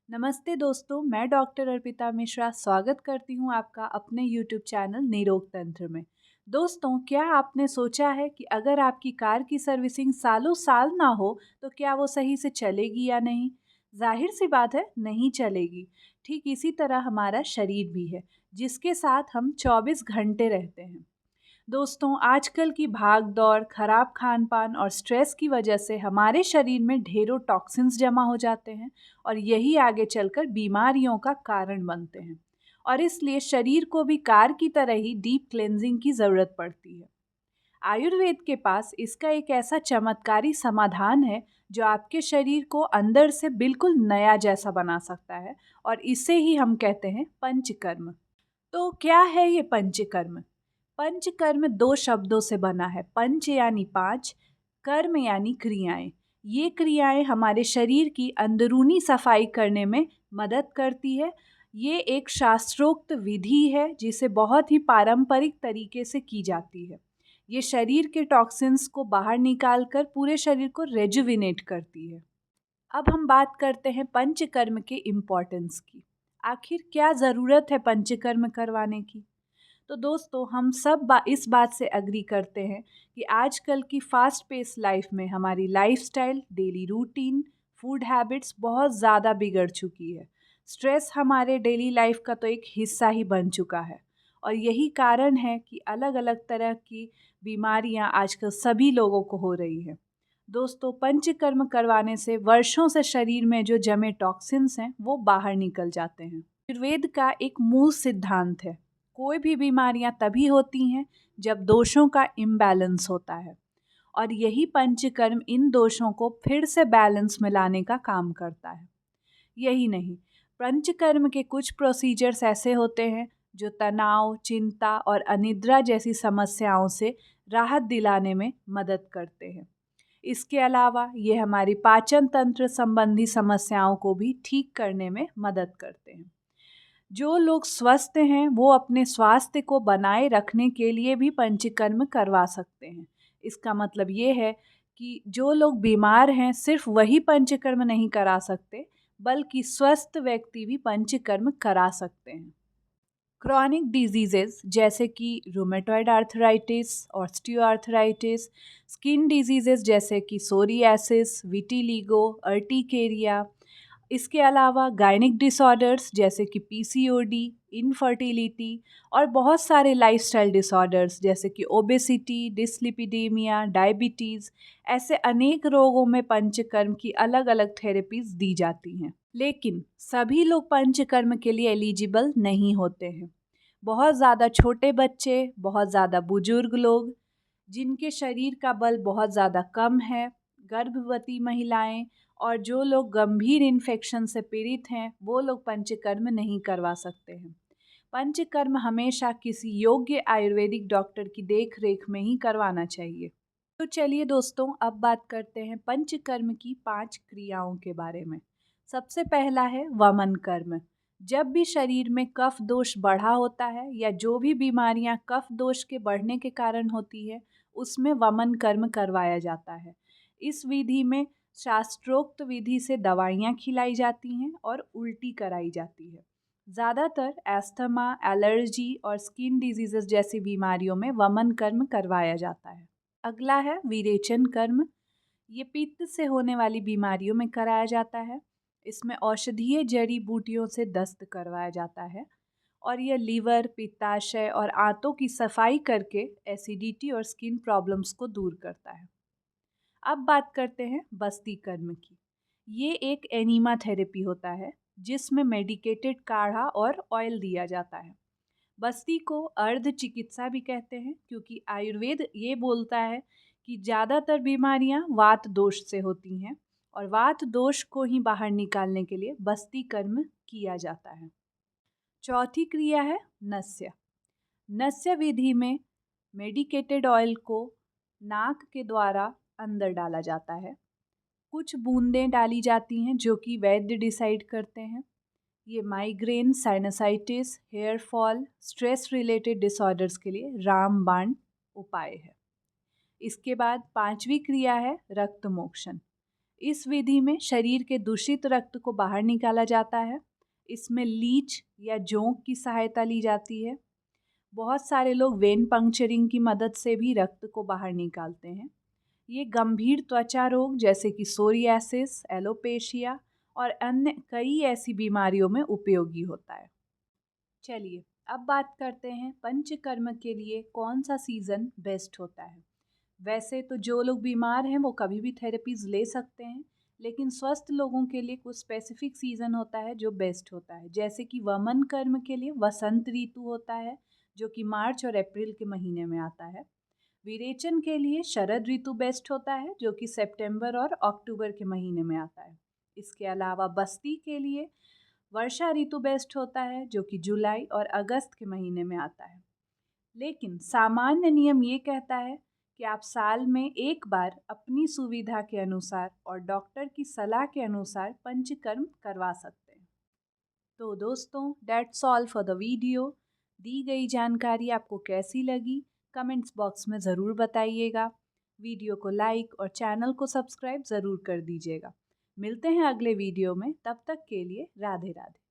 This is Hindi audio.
नमस्ते दोस्तों, मैं डॉक्टर अर्पिता मिश्रा स्वागत करती हूँ आपका अपने यूट्यूब चैनल निरोग तंत्र में। दोस्तों, क्या आपने सोचा है कि अगर आपकी कार की सर्विसिंग सालों साल ना हो तो क्या वो सही से चलेगी या नहीं? जाहिर सी बात है, नहीं चलेगी। ठीक इसी तरह हमारा शरीर भी है, जिसके साथ हम 24 घंटे रहते हैं। दोस्तों, आजकल की भाग-दौड़, खराब खान-पान और स्ट्रेस की वजह से हमारे शरीर में ढेरों टॉक्सिन्स जमा हो जाते हैं और यही आगे चलकर बीमारियों का कारण बनते हैं। और इसलिए शरीर को भी कार की तरह ही डीप क्लेंजिंग की ज़रूरत पड़ती है। आयुर्वेद के पास इसका एक ऐसा चमत्कारी समाधान है जो आपके शरीर को अंदर से बिल्कुल नया जैसा बना सकता है, और इसे ही हम कहते हैं पंचकर्म। तो क्या है ये पंचकर्म? पंचकर्म दो शब्दों से बना है। पंच यानी पांच, कर्म यानी क्रियाएं। ये क्रियाएं हमारे शरीर की अंदरूनी सफाई करने में मदद करती है। ये एक शास्त्रोक्त विधि है जिसे बहुत ही पारंपरिक तरीके से की जाती है। ये शरीर के टॉक्सिन्स को बाहर निकालकर पूरे शरीर को रेजुविनेट करती है। अब हम बात करते हैं पंचकर्म के इम्पोर्टेंस की। आखिर क्या ज़रूरत है पंचकर्म करवाने की? तो दोस्तों, हम सब इस बात से एग्री करते हैं कि आजकल की फास्ट पेस लाइफ में हमारी lifestyle, daily routine, food habits बहुत ज़्यादा बिगड़ चुकी है। स्ट्रेस हमारे डेली लाइफ का तो एक हिस्सा ही बन चुका है, और यही कारण है कि अलग अलग तरह की बीमारियां आजकल सभी लोगों को हो रही हैं। दोस्तों, पंचकर्म करवाने से वर्षों से शरीर में जो जमे टॉक्सिन्स हैं वो बाहर निकल जाते हैं। आयुर्वेद का एक मूल सिद्धांत है, कोई भी बीमारियां तभी होती हैं जब दोषों का इम्बैलेंस होता है, और यही पंचकर्म इन दोषों को फिर से बैलेंस में लाने का काम करता है। यही नहीं, पंचकर्म के कुछ प्रोसीजर्स ऐसे होते हैं जो तनाव, चिंता और अनिद्रा जैसी समस्याओं से राहत दिलाने में मदद करते हैं। इसके अलावा ये हमारी पाचन तंत्र संबंधी समस्याओं को भी ठीक करने में मदद करते हैं। जो लोग स्वस्थ हैं वो अपने स्वास्थ्य को बनाए रखने के लिए भी पंचकर्म करवा सकते हैं। इसका मतलब ये है कि जो लोग बीमार हैं सिर्फ वही पंचकर्म नहीं करा सकते, बल्कि स्वस्थ व्यक्ति भी पंचकर्म करा सकते हैं। क्रॉनिक डिजीजेस जैसे कि rheumatoid arthritis, osteoarthritis, skin diseases जैसे कि सोरियासिस, विटिलिगो, अर्टिकेरिया, इसके अलावा गायनिक डिसऑर्डर्स जैसे कि पीसीओडी, इनफर्टिलिटी, और बहुत सारे लाइफस्टाइल डिसऑर्डर्स जैसे कि ओबेसिटी, डिसलिपिडीमिया, डायबिटीज़, ऐसे अनेक रोगों में पंचकर्म की अलग अलग थेरेपीज दी जाती हैं। लेकिन सभी लोग पंचकर्म के लिए एलिजिबल नहीं होते हैं। बहुत ज़्यादा छोटे बच्चे, बहुत ज़्यादा बुजुर्ग लोग, जिनके शरीर का बल बहुत ज़्यादा कम है, गर्भवती महिलाएं, और जो लोग गंभीर इन्फेक्शन से पीड़ित हैं, वो लोग पंचकर्म नहीं करवा सकते हैं। पंचकर्म हमेशा किसी योग्य आयुर्वेदिक डॉक्टर की देख रेख में ही करवाना चाहिए। तो चलिए दोस्तों, अब बात करते हैं पंचकर्म की 5 क्रियाओं के बारे में। सबसे पहला है वमन कर्म। जब भी शरीर में कफ दोष बढ़ा होता है या जो भी बीमारियां कफ दोष के बढ़ने के कारण होती है, उसमें वमन कर्म करवाया जाता है। इस विधि में शास्त्रोक्त विधि से दवाइयाँ खिलाई जाती हैं और उल्टी कराई जाती है। ज़्यादातर एस्थमा, एलर्जी और स्किन डिजीजेस जैसी बीमारियों में वमन कर्म करवाया जाता है। अगला है विरेचन कर्म। ये पित्त से होने वाली बीमारियों में कराया जाता है। इसमें औषधीय जड़ी बूटियों से दस्त करवाया जाता है, और यह लीवर, पित्ताशय और आंतों की सफाई करके एसिडिटी और स्किन प्रॉब्लम्स को दूर करता है। अब बात करते हैं बस्ती कर्म की। ये एक एनीमा थेरेपी होता है जिसमें मेडिकेटेड काढ़ा और ऑयल दिया जाता है। बस्ती को अर्ध चिकित्सा भी कहते हैं, क्योंकि आयुर्वेद ये बोलता है कि ज़्यादातर बीमारियां वात दोष से होती हैं, और वात दोष को ही बाहर निकालने के लिए बस्ती कर्म किया जाता है। चौथी क्रिया है नस्य। नस्य विधि में मेडिकेटेड ऑयल को नाक के द्वारा अंदर डाला जाता है। कुछ बूंदें डाली जाती हैं जो कि वैद्य डिसाइड करते हैं। ये migraine, sinusitis, hair fall, stress related disorders के लिए रामबाण उपाय है। इसके बाद पांचवी क्रिया है रक्त मोक्षण। इस विधि में शरीर के दूषित रक्त को बाहर निकाला जाता है। इसमें लीच या जोंक की सहायता ली जाती है। बहुत सारे लोग वेन पंक्चरिंग की मदद से भी रक्त को बाहर निकालते हैं। ये गंभीर त्वचा रोग जैसे कि सोरियासिस, एलोपेशिया और अन्य कई ऐसी बीमारियों में उपयोगी होता है। चलिए अब बात करते हैं पंचकर्म के लिए कौन सा सीज़न बेस्ट होता है। वैसे तो जो लोग बीमार हैं वो कभी भी थेरेपीज़ ले सकते हैं, लेकिन स्वस्थ लोगों के लिए कुछ स्पेसिफिक सीज़न होता है जो बेस्ट होता है। जैसे कि वमन कर्म के लिए वसंत ऋतु होता है, जो कि मार्च और अप्रैल के महीने में आता है। विरेचन के लिए शरद ऋतु बेस्ट होता है, जो कि सितंबर और अक्टूबर के महीने में आता है। इसके अलावा बस्ती के लिए वर्षा ऋतु बेस्ट होता है, जो कि जुलाई और अगस्त के महीने में आता है। लेकिन सामान्य नियम ये कहता है कि आप साल में एक बार अपनी सुविधा के अनुसार और डॉक्टर की सलाह के अनुसार पंचकर्म करवा सकते हैं। तो दोस्तों, that's all for the video. दी गई जानकारी आपको कैसी लगी कमेंट्स बॉक्स में ज़रूर बताइएगा। वीडियो को लाइक और चैनल को सब्सक्राइब ज़रूर कर दीजिएगा। मिलते हैं अगले वीडियो में, तब तक के लिए राधे राधे।